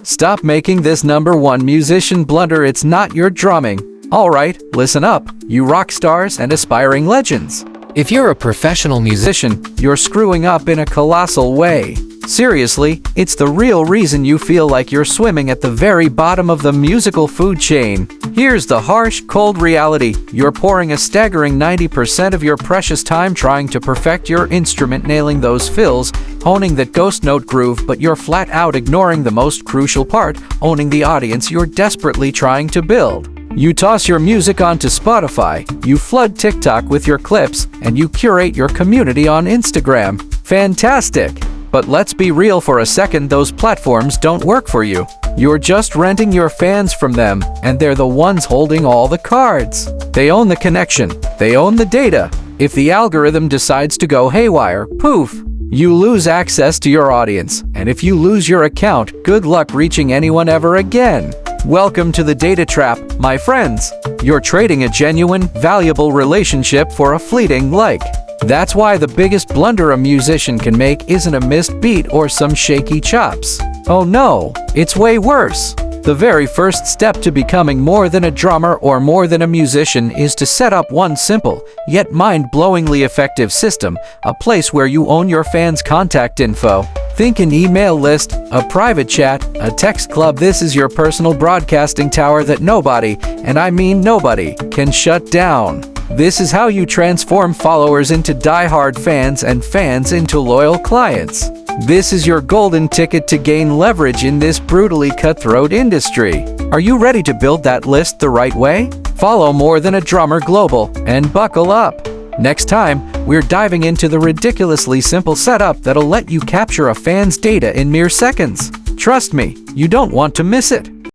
Stop making this #1 musician blunder. It's not your drumming. Alright, listen up, you rock stars and aspiring legends. If you're a professional musician, you're screwing up in a colossal way. Seriously, it's the real reason you feel like you're swimming at the very bottom of the musical food chain. Here's the harsh, cold reality. You're pouring a staggering 90% of your precious time trying to perfect your instrument, nailing those fills, honing that ghost note groove, but you're flat out ignoring the most crucial part, owning the audience you're desperately trying to build. You toss your music onto Spotify, you flood TikTok with your clips, and you curate your community on Instagram. Fantastic! But let's be real for a second, those platforms don't work for you. You're just renting your fans from them, and they're the ones holding all the cards. They own the connection. They own the data. If the algorithm decides to go haywire, poof, you lose access to your audience. And if you lose your account, good luck reaching anyone ever again. Welcome to the data trap, my friends. You're trading a genuine, valuable relationship for a fleeting like. That's why the biggest blunder a musician can make isn't a missed beat or some shaky chops. Oh no, it's way worse. The very first step to becoming more than a drummer or more than a musician is to set up one simple, yet mind-blowingly effective system, a place where you own your fans' contact info. Think an email list, a private chat, a text club. This is your personal broadcasting tower that nobody, and I mean nobody, can shut down. This is how you transform followers into die-hard fans and fans into loyal clients. This is your golden ticket to gain leverage in this brutally cutthroat industry. Are you ready to build that list the right way? Follow More Than a Drummer Global and buckle up. Next time, we're diving into the ridiculously simple setup that'll let you capture a fan's data in mere seconds. Trust me, you don't want to miss it.